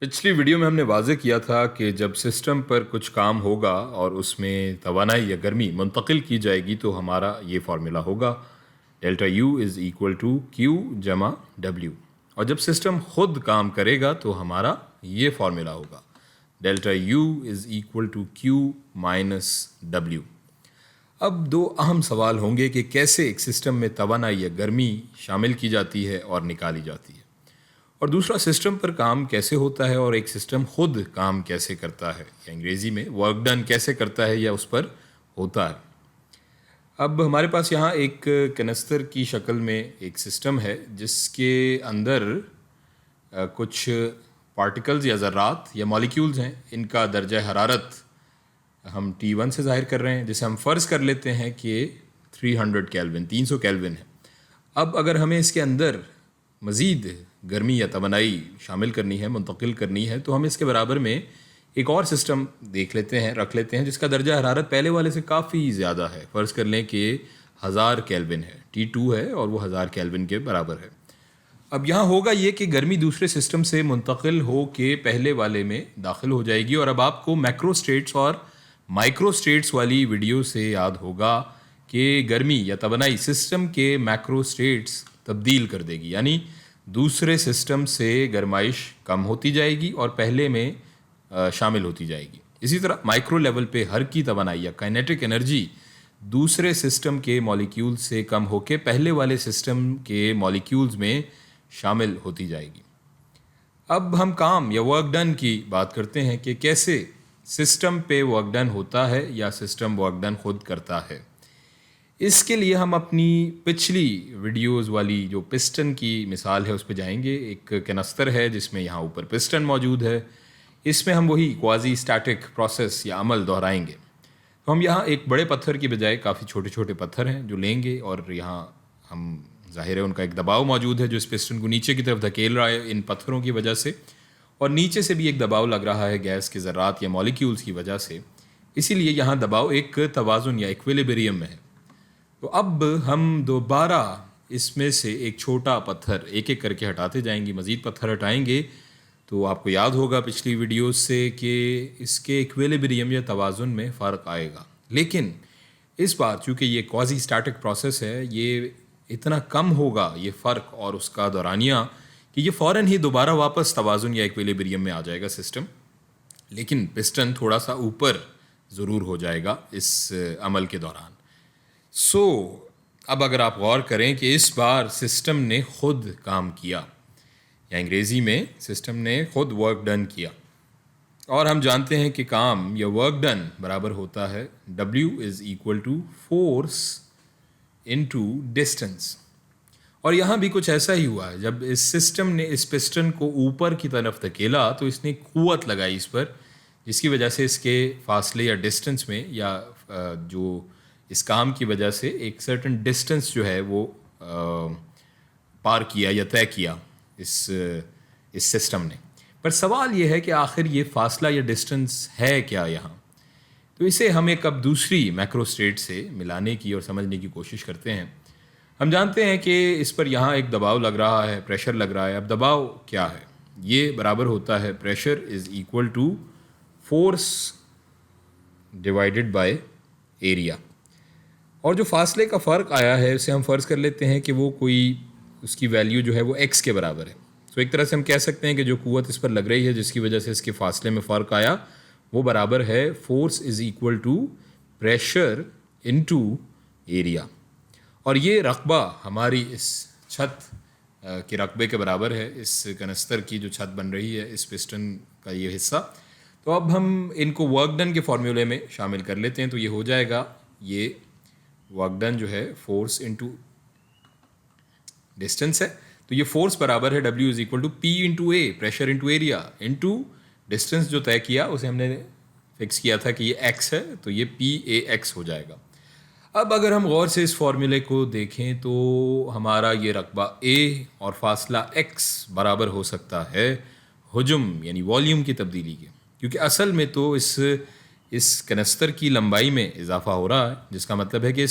پچھلی ویڈیو میں ہم نے واضح کیا تھا کہ جب سسٹم پر کچھ کام ہوگا اور اس میں توانائی یا گرمی منتقل کی جائے گی تو ہمارا یہ فارمولا ہوگا delta U is equal to Q جمع ڈبلیو، اور جب سسٹم خود کام کرے گا تو ہمارا یہ فارمولا ہوگا delta U is equal to Q minus W. اب دو اہم سوال ہوں گے کہ کیسے ایک سسٹم میں توانائی یا گرمی شامل کی جاتی ہے اور نکالی جاتی ہے، اور دوسرا سسٹم پر کام کیسے ہوتا ہے اور ایک سسٹم خود کام کیسے کرتا ہے، یا انگریزی میں ورک ڈن کیسے کرتا ہے یا اس پر ہوتا ہے۔ اب ہمارے پاس یہاں ایک کنستر کی شکل میں ایک سسٹم ہے جس کے اندر کچھ پارٹیکلز یا ذرات یا مالیکیولز ہیں، ان کا درجہ حرارت ہم T1 سے ظاہر کر رہے ہیں، جسے ہم فرض کر لیتے ہیں کہ 300 کیلون 300 کیلون ہے۔ اب اگر ہمیں اس کے اندر مزید گرمی یا توانائی شامل کرنی ہے، منتقل کرنی ہے، تو ہم اس کے برابر میں ایک اور سسٹم رکھ لیتے ہیں جس کا درجہ حرارت پہلے والے سے کافی زیادہ ہے۔ فرض کر لیں کہ 1000 کیلون ہے، T2 ہے اور وہ 1000 کیلون کے برابر ہے۔ اب یہاں ہوگا یہ کہ گرمی دوسرے سسٹم سے منتقل ہو کے پہلے والے میں داخل ہو جائے گی، اور اب آپ کو میکرو اسٹیٹس اور مائکرو اسٹیٹس والی ویڈیو سے یاد ہوگا کہ گرمی یا توانائی سسٹم کے میکرو اسٹیٹس تبدیل کر دے گی، یعنی دوسرے سسٹم سے گرمائش کم ہوتی جائے گی اور پہلے میں شامل ہوتی جائے گی۔ اسی طرح مائکرو لیول پہ ہر کی توانائی یا کائنیٹک انرجی دوسرے سسٹم کے مالیکیول سے کم ہو کے پہلے والے سسٹم کے مالیکیولز میں شامل ہوتی جائے گی۔ اب ہم کام یا ورک ڈن کی بات کرتے ہیں کہ کیسے سسٹم پہ ورک ڈن ہوتا ہے یا سسٹم ورک ڈن خود کرتا ہے۔ اس کے لیے ہم اپنی پچھلی ویڈیوز والی جو پسٹن کی مثال ہے اس پہ جائیں گے۔ ایک کنستر ہے جس میں یہاں اوپر پسٹن موجود ہے، اس میں ہم وہی کوازی اسٹیٹک پروسیس یا عمل دہرائیں گے۔ تو ہم یہاں ایک بڑے پتھر کی بجائے کافی چھوٹے چھوٹے پتھر ہیں جو لیں گے، اور یہاں ہم ظاہر ہے ان کا ایک دباؤ موجود ہے جو اس پسٹن کو نیچے کی طرف دھکیل رہا ہے ان پتھروں کی وجہ سے، اور نیچے سے بھی ایک دباؤ لگ رہا ہے گیس کے ذرات یا مالیکیولز کی وجہ سے، اسی لیے یہاں دباؤ ایک توازن یا ایکویلیبریم میں ہے۔ تو اب ہم دوبارہ اس میں سے ایک چھوٹا پتھر ایک ایک کر کے ہٹاتے جائیں گے، مزید پتھر ہٹائیں گے، تو آپ کو یاد ہوگا پچھلی ویڈیوز سے کہ اس کے ایکویلیبریم یا توازن میں فرق آئے گا۔ لیکن اس بار چونکہ یہ کوازی اسٹیٹک پروسیس ہے، یہ اتنا کم ہوگا یہ فرق اور اس کا دورانیہ کہ یہ فوراً ہی دوبارہ واپس توازن یا ایکویلیبریم میں آ جائے گا سسٹم، لیکن پسٹن تھوڑا سا اوپر ضرور ہو جائے گا اس عمل کے دوران۔ اب اگر آپ غور کریں کہ اس بار سسٹم نے خود کام کیا، یا انگریزی میں سسٹم نے خود ورک ڈن کیا، اور ہم جانتے ہیں کہ کام یا ورک ڈن برابر ہوتا ہے W is equal to force into distance, اور یہاں بھی کچھ ایسا ہی ہوا ہے۔ جب اس سسٹم نے اس پسٹن کو اوپر کی طرف دھکیلا تو اس نے قوت لگائی اس پر، جس کی وجہ سے اس کے فاصلے یا ڈسٹینس میں، یا جو اس کام کی وجہ سے ایک سرٹن ڈسٹینس جو ہے وہ پار کیا یا طے کیا اس سسٹم نے۔ پر سوال یہ ہے کہ آخر یہ فاصلہ یا ڈسٹینس ہے کیا یہاں؟ تو اسے ہم ایک اب دوسری میکرو اسٹیٹ سے ملانے کی اور سمجھنے کی کوشش کرتے ہیں۔ ہم جانتے ہیں کہ اس پر یہاں ایک دباؤ لگ رہا ہے، پریشر لگ رہا ہے۔ اب دباؤ کیا ہے؟ یہ برابر ہوتا ہے pressure is equal to force divided by area, اور جو فاصلے کا فرق آیا ہے اسے ہم فرض کر لیتے ہیں کہ وہ کوئی اس کی ویلیو جو ہے وہ x کے برابر ہے۔ تو ایک طرح سے ہم کہہ سکتے ہیں کہ جو قوت اس پر لگ رہی ہے جس کی وجہ سے اس کے فاصلے میں فرق آیا، وہ برابر ہے force is equal to pressure into area, اور یہ رقبہ ہماری اس چھت کے رقبے کے برابر ہے، اس کنستر کی جو چھت بن رہی ہے اس پسٹن کا یہ حصہ۔ تو اب ہم ان کو ورک ڈن کے فارمولے میں شامل کر لیتے ہیں، تو یہ ہو جائے گا، یہ ورک ڈن جو ہے فورس انٹو ڈسٹینس ہے، تو یہ فورس برابر ہے W is equal to P into A, pressure into area, into distance جو طے کیا اسے ہم نے فکس کیا تھا کہ یہ x ہے، تو یہ PAX ہو جائے گا۔ اب اگر ہم غور سے اس فارمولے کو دیکھیں تو ہمارا یہ رقبہ A اور فاصلہ x برابر ہو سکتا ہے حجم یعنی والیوم کی تبدیلی کے، کیونکہ اصل میں تو اس کنستر کی لمبائی میں اضافہ ہو رہا ہے، جس کا مطلب ہے کہ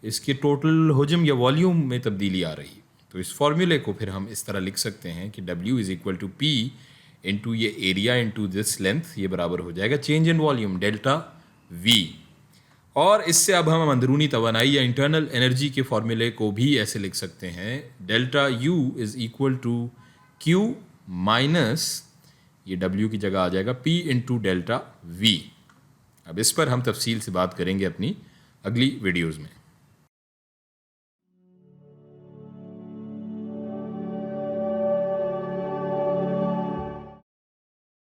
اس کے ٹوٹل حجم یا والیوم میں تبدیلی آ رہی ہے۔ تو اس فارمولے کو پھر ہم اس طرح لکھ سکتے ہیں کہ W is equal to P into یہ ایریا انٹو دس لینتھ، یہ برابر ہو جائے گا change in volume delta V. اور اس سے اب ہم اندرونی توانائی یا انٹرنل انرجی کے فارمولے کو بھی ایسے لکھ سکتے ہیں، delta U is equal to Q minus یہ ڈبلیو کی جگہ آ جائے گا پی انٹو ڈیلٹا وی. اب اس پر ہم تفصیل سے بات کریں گے اپنی اگلی ویڈیوز میں.